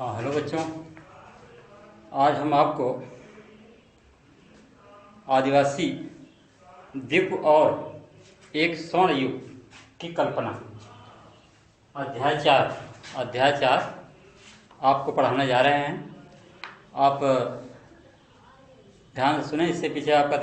हाँ, हेलो बच्चों। आज हम आपको आदिवासी द्वीप और एक स्वर्ण युग की कल्पना अध्याय 4 आपको पढ़ाने जा रहे हैं। आप ध्यान से सुने। इससे पीछे आपका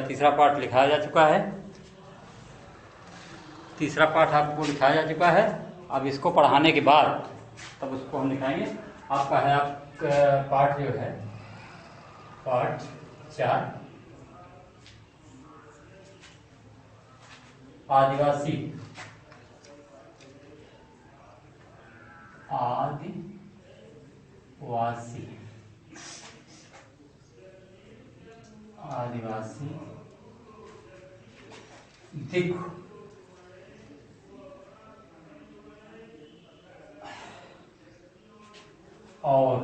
तीसरा पाठ लिखाया जा चुका है। तीसरा पाठ आपको लिखाया जा चुका है। अब इसको पढ़ाने के बाद तब उसको हम लिखाएंगे। आपका है पाठ जो है पाठ 4 आदिवासी आदिवासी दिख और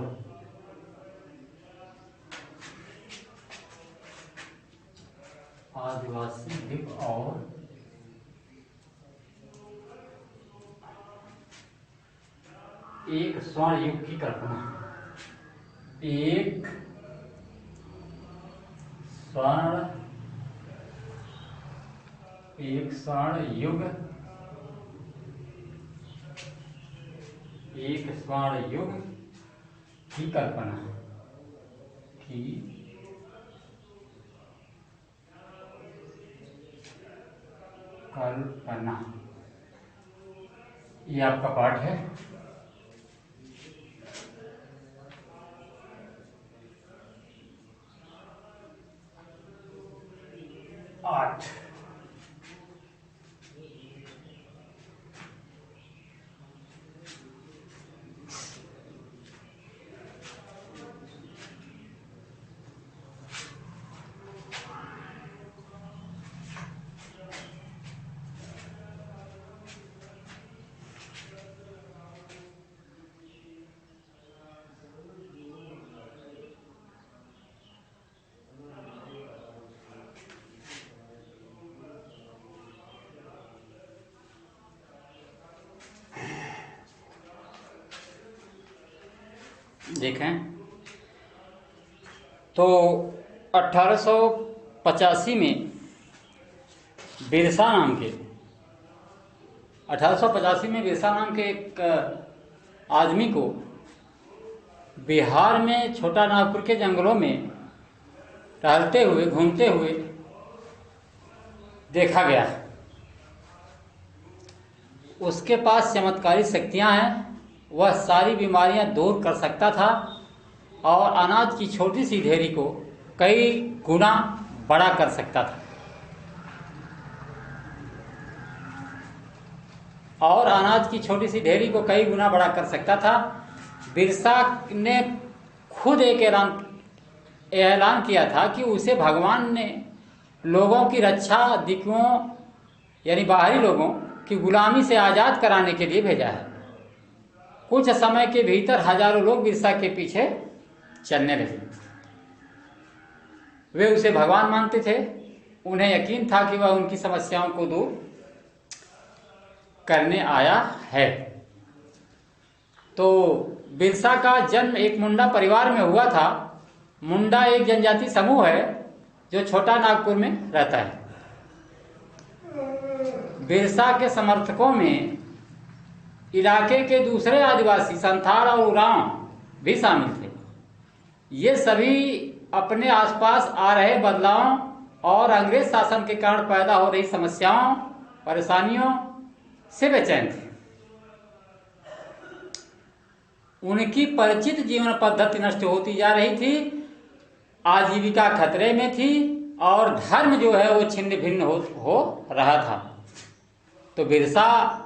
आदिवासी दिख और एक स्वर्ण युग की कल्पना। एक स्वर्ण युग की कल्पना ये आपका पाठ है। आठ देखें तो 1885 में बिरसा नाम के 1885 में बिरसा नाम के एक आदमी को बिहार में छोटा नागपुर के जंगलों में टहलते हुए घूमते हुए देखा गया। उसके पास चमत्कारी शक्तियां हैं। वह सारी बीमारियां दूर कर सकता था और अनाज की छोटी सी ढेरी को कई गुना बड़ा कर सकता था। बिरसा ने खुद एक ऐलान किया था कि उसे भगवान ने लोगों की रक्षा, दिक्कुओं यानी बाहरी लोगों की गुलामी से आज़ाद कराने के लिए भेजा है। कुछ समय के भीतर हजारों लोग बिरसा के पीछे चलने लगे। वे उसे भगवान मानते थे। उन्हें यकीन था कि वह उनकी समस्याओं को दूर करने आया है। तो बिरसा का जन्म एक मुंडा परिवार में हुआ था। मुंडा एक जनजाति समूह है जो छोटा नागपुर में रहता है। बिरसा के समर्थकों में इलाके के दूसरे आदिवासी संथाल और उरांव भी शामिल थे। ये सभी अपने आसपास आ रहे बदलावों और अंग्रेज शासन के कारण पैदा हो रही समस्याओं, परेशानियों से बेचैन थे। उनकी परिचित जीवन पद्धति नष्ट होती जा रही थी, आजीविका खतरे में थी और धर्म जो है वो छिन्न भिन्न हो रहा था। तो बिरसा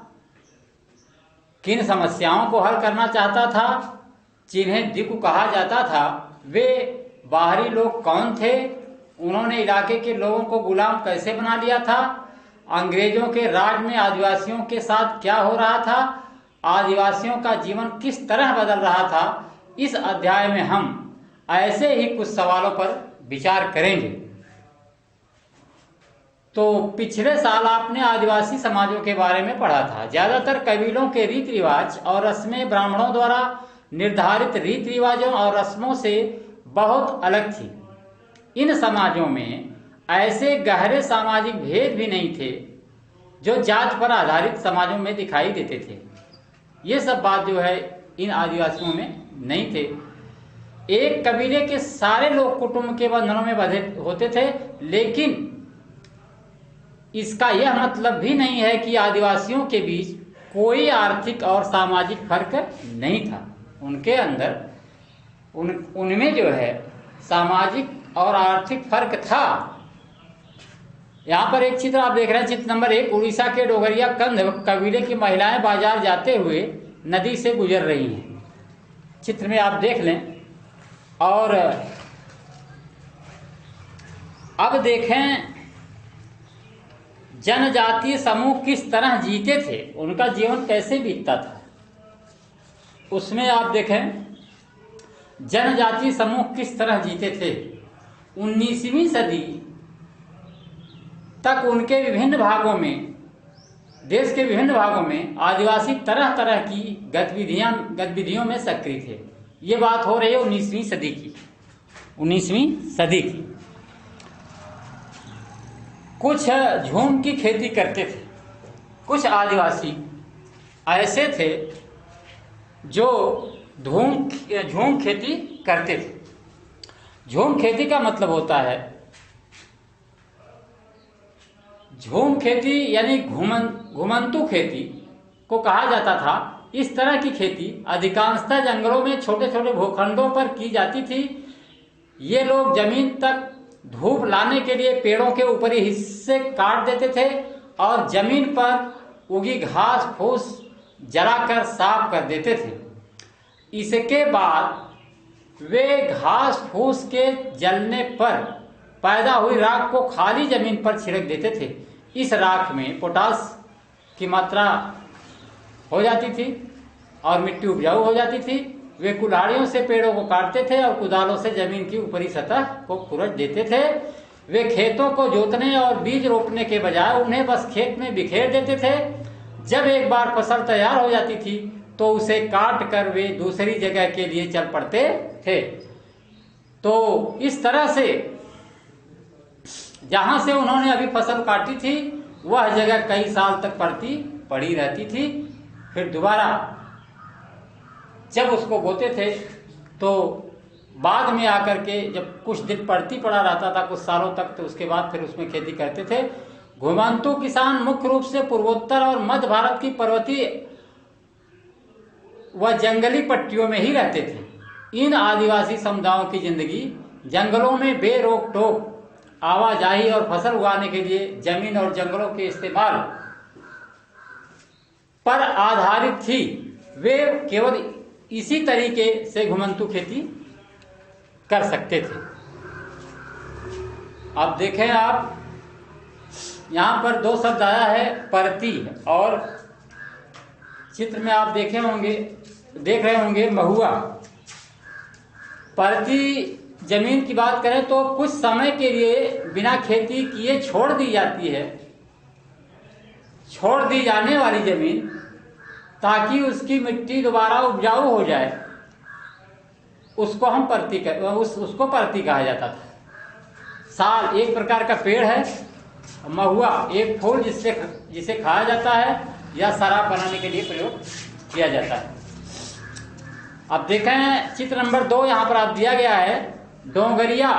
किन समस्याओं को हल करना चाहता था, जिन्हें दिक्कु कहा जाता था, वे बाहरी लोग कौन थे, उन्होंने इलाके के लोगों को गुलाम कैसे बना लिया था, अंग्रेजों के राज में आदिवासियों के साथ क्या हो रहा था, आदिवासियों का जीवन किस तरह बदल रहा था, इस अध्याय में हम ऐसे ही कुछ सवालों पर विचार करेंगे। तो पिछले साल आपने आदिवासी समाजों के बारे में पढ़ा था। ज़्यादातर कबीलों के रीति रिवाज और रस्में ब्राह्मणों द्वारा निर्धारित रीति रिवाजों और रस्मों से बहुत अलग थी। इन समाजों में ऐसे गहरे सामाजिक भेद भी नहीं थे जो जात पर आधारित समाजों में दिखाई देते थे। ये सब बात जो है इन आदिवासियों में नहीं थे। एक कबीले के सारे लोग कुटुंब के बंधनों में बंधे होते थे, लेकिन इसका यह मतलब भी नहीं है कि आदिवासियों के बीच कोई आर्थिक और सामाजिक फर्क नहीं था। उनके अंदर उनमें जो है सामाजिक और आर्थिक फर्क था। यहाँ पर एक चित्र आप देख रहे हैं, चित्र नंबर 1। उड़ीसा के डोगरिया कंध कबीले की महिलाएं बाजार जाते हुए नदी से गुजर रही हैं। चित्र में आप देख लें। और अब देखें जनजातीय समूह किस तरह जीते थे, उनका जीवन कैसे बीतता था। उसमें आप देखें जनजातीय समूह किस तरह जीते थे। 19वीं सदी तक उनके विभिन्न भागों में, देश के विभिन्न भागों में आदिवासी तरह तरह की गतिविधियों में सक्रिय थे। ये बात हो रही है 19वीं सदी की। 19वीं सदी की कुछ झूम की खेती करते थे। कुछ आदिवासी ऐसे थे जो झूम खेती करते थे। झूम खेती का मतलब होता है, झूम खेती यानी घुमंतू खेती को कहा जाता था। इस तरह की खेती अधिकांशतः जंगलों में छोटे छोटे भूखंडों पर की जाती थी। ये लोग जमीन तक धूप लाने के लिए पेड़ों के ऊपरी हिस्से काट देते थे और जमीन पर उगी घास फूस जलाकर साफ कर देते थे। इसके बाद वे घास फूस के जलने पर पैदा हुई राख को खाली जमीन पर छिड़क देते थे। इस राख में पोटास की मात्रा हो जाती थी और मिट्टी उपजाऊ हो जाती थी। वे कुल्हाड़ियों से पेड़ों को काटते थे और कुदालों से जमीन की ऊपरी सतह को खुरच देते थे। वे खेतों को जोतने और बीज रोपने के बजाय उन्हें बस खेत में बिखेर देते थे। जब एक बार फसल तैयार हो जाती थी तो उसे काट कर वे दूसरी जगह के लिए चल पड़ते थे। तो इस तरह से जहां से उन्होंने अभी फसल काटी थी वह जगह कई साल तक पड़ी रहती थी। फिर दोबारा जब उसको बोते थे तो बाद में आकर के जब कुछ दिन पड़ा रहता था, कुछ सालों तक, तो उसके बाद फिर उसमें खेती करते थे। घुमंतू किसान मुख्य रूप से पूर्वोत्तर और मध्य भारत की पर्वतीय व जंगली पट्टियों में ही रहते थे। इन आदिवासी समुदायों की जिंदगी जंगलों में बेरोक टोक आवाजाही और फसल उगाने के लिए जमीन और जंगलों के इस्तेमाल पर आधारित थी। वे केवल इसी तरीके से घुमंतू खेती कर सकते थे। अब देखें, आप यहाँ पर दो शब्द आया है, परती और चित्र में आप देख रहे होंगे महुआ। परती जमीन की बात करें तो कुछ समय के लिए बिना खेती किए छोड़ दी जाती है। छोड़ दी जाने वाली जमीन ताकि उसकी मिट्टी दोबारा उपजाऊ हो जाए, उसको हम उसको परती कहा जाता था। साल एक प्रकार का पेड़ है। महुआ एक फूल जिसे खाया जाता है या शराब बनाने के लिए प्रयोग किया जाता है। अब देखें चित्र नंबर 2, यहाँ पर आप दिया गया है डोंगरिया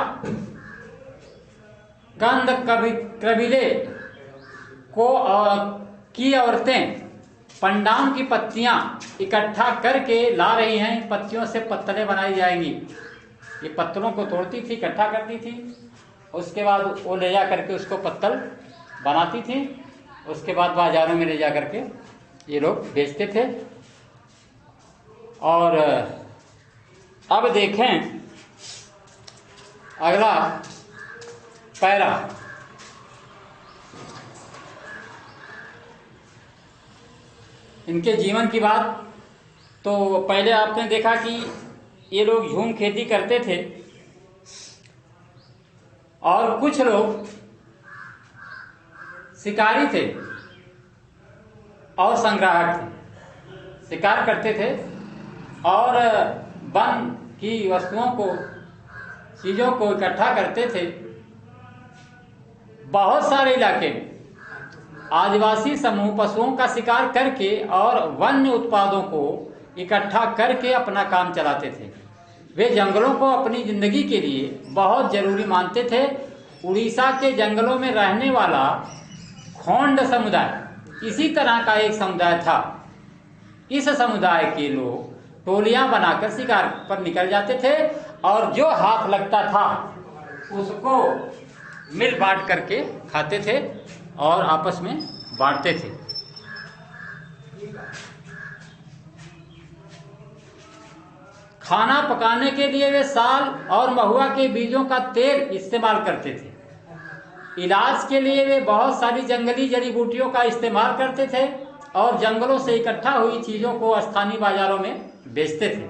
कंद कबीले की औरतें पंडाम की पत्तियां इकट्ठा करके ला रही हैं। पत्तियों से पत्तलें बनाई जाएंगी। ये पत्तलों को तोड़ती थी, इकट्ठा करती थी, उसके बाद वो ले जा करके उसको पत्तल बनाती थी। उसके बाद बाजारों में ले जा करके ये लोग बेचते थे। और अब देखें अगला पैरा। इनके जीवन की बात तो पहले आपने देखा कि ये लोग झूम खेती करते थे और कुछ लोग शिकारी थे और संग्राहक थे। शिकार करते थे और वन की वस्तुओं को, चीज़ों को इकट्ठा करते थे। बहुत सारे इलाके में आदिवासी समूह पशुओं का शिकार करके और वन्य उत्पादों को इकट्ठा करके अपना काम चलाते थे। वे जंगलों को अपनी जिंदगी के लिए बहुत जरूरी मानते थे। उड़ीसा के जंगलों में रहने वाला खोंड समुदाय इसी तरह का एक समुदाय था। इस समुदाय के लोग टोलियां बनाकर शिकार पर निकल जाते थे और जो हाथ लगता था उसको मिल बांट करके खाते थे और आपस में बांटते थे। खाना पकाने के लिए वे साल और महुआ के बीजों का तेल इस्तेमाल करते थे। इलाज के लिए वे बहुत सारी जंगली जड़ी बूटियों का इस्तेमाल करते थे और जंगलों से इकट्ठा हुई चीजों को स्थानीय बाजारों में बेचते थे।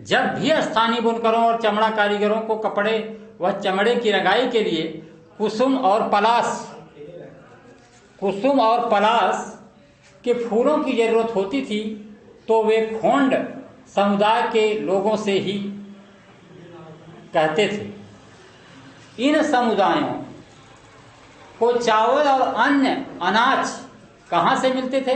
जब भी स्थानीय बुनकरों और चमड़ा कारीगरों को कपड़े व चमड़े की रंगाई के लिए कुसुम और पलाश के फूलों की जरूरत होती थी तो वे खोंड समुदाय के लोगों से ही कहते थे। इन समुदायों को चावल और अन्य अनाज कहाँ से मिलते थे?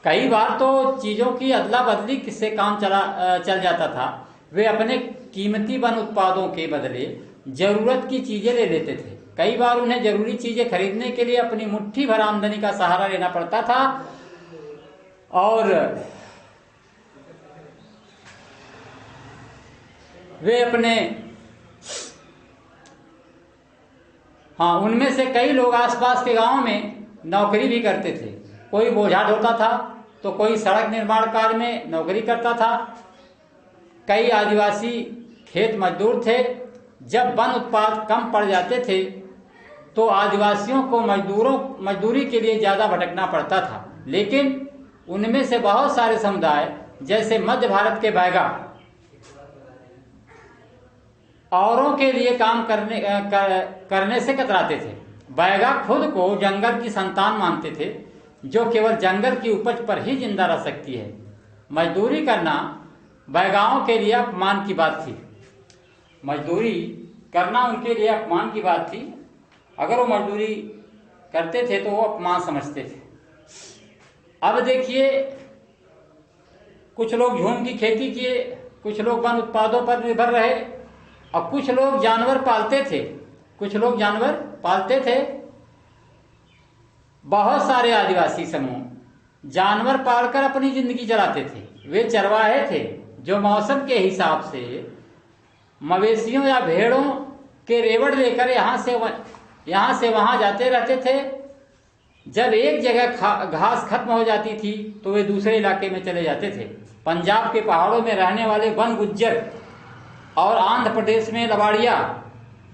कई बार तो चीज़ों की अदला बदली से काम चल जाता था। वे अपने कीमती वन उत्पादों के बदले जरूरत की चीज़ें ले लेते थे। कई बार उन्हें जरूरी चीज़ें खरीदने के लिए अपनी मुट्ठी भर आमदनी का सहारा लेना पड़ता था और वे उनमें से कई लोग आसपास के गांवों में नौकरी भी करते थे। कोई बोझा ढोता था तो कोई सड़क निर्माण कार्य में नौकरी करता था। कई आदिवासी खेत मजदूर थे। जब वन उत्पाद कम पड़ जाते थे तो आदिवासियों को मजदूरी के लिए ज़्यादा भटकना पड़ता था। लेकिन उनमें से बहुत सारे समुदाय जैसे मध्य भारत के बैगा औरों के लिए काम करने से कतराते थे। बैगा खुद को जंगल की संतान मानते थे जो केवल जंगल की उपज पर ही जिंदा रह सकती है। मजदूरी करना बैगाओं के लिए अपमान की बात थी। मजदूरी करना उनके लिए अपमान की बात थी। अगर वो मजदूरी करते थे तो वो अपमान समझते थे। अब देखिए, कुछ लोग झूम की खेती किए, कुछ लोग वन उत्पादों पर निर्भर रहे और कुछ लोग जानवर पालते थे। बहुत सारे आदिवासी समूह जानवर पालकर अपनी जिंदगी चलाते थे। वे चरवाहे थे जो मौसम के हिसाब से मवेशियों या भेड़ों के रेवड़ लेकर यहाँ से वहाँ जाते रहते थे। जब एक जगह घास खत्म हो जाती थी तो वे दूसरे इलाके में चले जाते थे। पंजाब के पहाड़ों में रहने वाले वन गुज्जर और आंध्र प्रदेश में लवाड़िया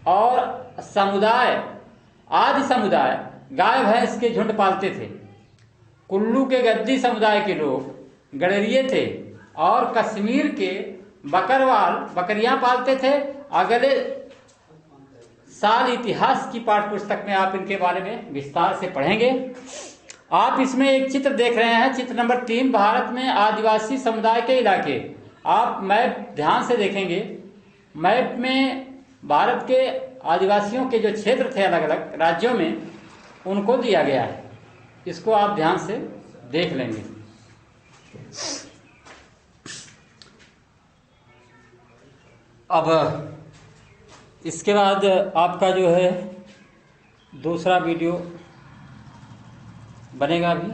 और आदि समुदाय गाय भैंस के झुंड पालते थे। कुल्लू के गद्दी समुदाय के लोग गडरिये थे और कश्मीर के बकरवाल बकरियां पालते थे। अगले साल इतिहास की पाठ्य पुस्तक में आप इनके बारे में विस्तार से पढ़ेंगे। आप इसमें एक चित्र देख रहे हैं, चित्र नंबर 3, भारत में आदिवासी समुदाय के इलाके। आप मैप ध्यान से देखेंगे। मैप में भारत के आदिवासियों के जो क्षेत्र थे अलग अलग राज्यों में, उनको दिया गया है। इसको आप ध्यान से देख लेंगे। अब इसके बाद आपका जो है दूसरा वीडियो बनेगा अभी।